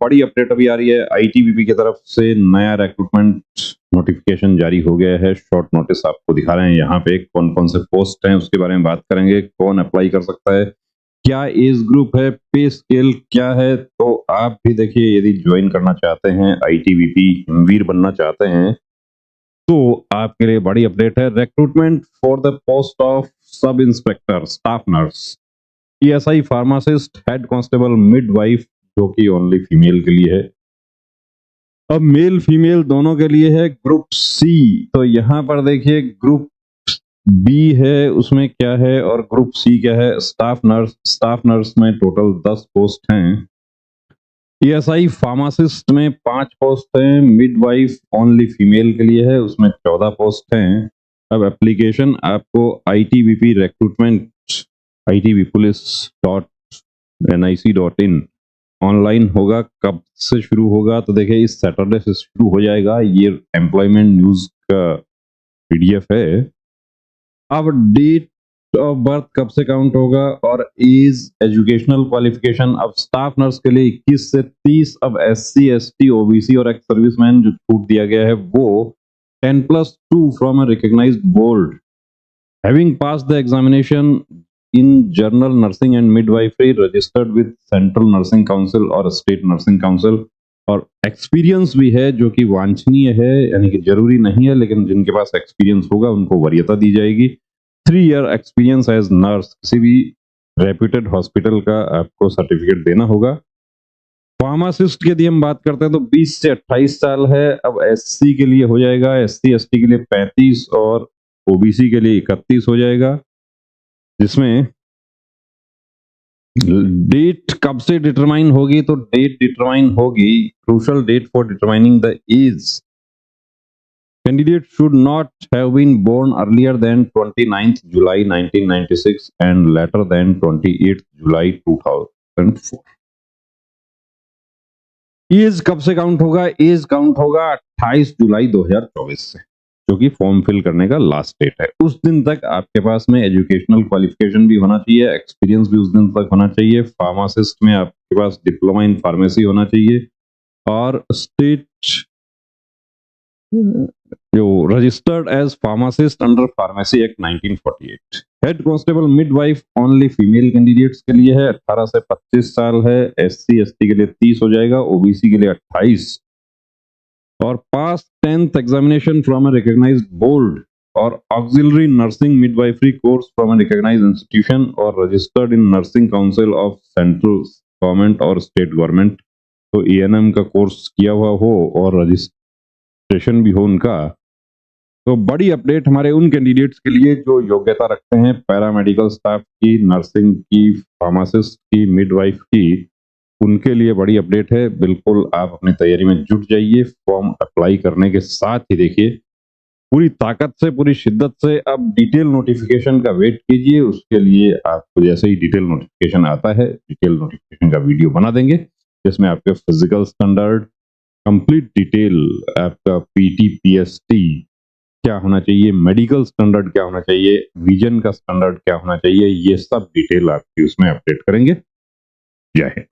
बड़ी अपडेट अभी आ रही है आईटीबीपी की तरफ से, नया रिक्रूटमेंट नोटिफिकेशन जारी हो गया है। शॉर्ट नोटिस आपको दिखा रहे हैं यहाँ पे, कौन कौन से पोस्ट हैं उसके बारे में बात करेंगे, कौन अप्लाई कर सकता है, क्या एज ग्रुप है, पे स्केल क्या है। तो आप भी देखिए, यदि ज्वाइन करना चाहते हैं आईटीबीपी, हिमवीर बनना चाहते हैं, तो आपके लिए बड़ी अपडेट है। Recruitment for the post of sub inspector, staff nurse, ESI pharmacist, head constable, midwife, जो कि ओनली फीमेल के लिए है। अब मेल फीमेल दोनों के लिए है। ग्रुप सी, तो यहां पर देखिए ग्रुप बी है, उसमें क्या है, और ग्रुप सी क्या है। स्टाफ नर्स में टोटल 10 पोस्ट हैं। ईएसआई फार्मासिस्ट में 5 पोस्ट हैं। मिडवाइफ ओनली फीमेल के लिए है, उसमें 14 पोस्ट हैं। अब एप्लीकेशन आपको ITBP रिक्रूटमेंट itbpolice.nic.in ऑनलाइन होगा। कब से शुरू होगा, तो देखिए इस सैटरडे से शुरू हो जाएगा। ये एम्प्लॉयमेंट न्यूज का PDF है। अब डेट ऑफ बर्थ कब से काउंट होगा, और एज, एजुकेशनल क्वालिफिकेशन। अब स्टाफ नर्स के लिए 21 से 30। अब SC ST OBC और एक्स सर्विसमैन जो छूट दिया गया है वो 10+2 from a recognised board, having pass the examination in general nursing and midwifery, registered with central nursing council और स्टेट नर्सिंग काउंसिल, और एक्सपीरियंस भी है जो कि वांछनीय है, यानी कि जरूरी नहीं है, लेकिन जिनके पास एक्सपीरियंस होगा उनको वरीयता दी जाएगी। 3 ईयर एक्सपीरियंस एज नर्स, किसी भी रेप्यूटेड हॉस्पिटल का आपको सर्टिफिकेट देना होगा। फार्मासिस्ट की यदि हम बात करते हैं तो 20 से 28 साल है। अब SC के लिए हो जाएगा, SC ST के लिए 35 और OBC के लिए 31 हो जाएगा। जिसमें डेट कब से डिटरमाइन होगी, तो डेट डिटरमाइन होगी, crucial date for determining the age. Candidate should not have been born earlier than 29th July 1996 and later than 28th July 2004। Age कब से काउंट होगा, एज काउंट होगा 28 जुलाई 2024 से, जो कि फॉर्म फिल करने का लास्ट डेट है। उस दिन तक आपके पास में एजुकेशनल क्वालिफिकेशन भी होना चाहिए, एक्सपीरियंस भी उस दिन तक होना चाहिए। फार्मासिस्ट में आपके पास डिप्लोमा इन फार्मेसी होना चाहिए, और स्टेट जो registered as pharmacist under pharmacy act 1948। Head constable midwife only female candidates के लिए है, 18 से 25 साल है। SC ST के लिए 30 हो जाएगा, OBC के लिए 28, और पास 10th examination from a recognised board और auxiliary nursing midwifery course from a recognised institution और registered in nursing council of central government और स्टेट गवर्नमेंट। तो ENM का कोर्स किया हुआ हो और रजिस्ट्रेशन भी हो उनका। तो बड़ी अपडेट हमारे उन कैंडिडेट्स के लिए जो योग्यता रखते हैं पैरामेडिकल स्टाफ की, नर्सिंग की, फार्मासिस्ट की, मिडवाइफ की, उनके लिए बड़ी अपडेट है। बिल्कुल आप अपनी तैयारी में जुट जाइए। फॉर्म अप्लाई करने के साथ ही देखिए पूरी ताकत से, पूरी शिद्दत से अब डिटेल नोटिफिकेशन का वेट कीजिए। उसके लिए आपको जैसे ही डिटेल नोटिफिकेशन आता है, डिटेल नोटिफिकेशन का वीडियो बना देंगे, जिसमें आपके फिजिकल स्टैंडर्ड, कंप्लीट डिटेल, आपका PT PST क्या होना चाहिए, मेडिकल स्टैंडर्ड क्या होना चाहिए, विजन का स्टैंडर्ड क्या होना चाहिए, ये सब डिटेल आपकी उसमें अपडेट करेंगे। जय हिंद।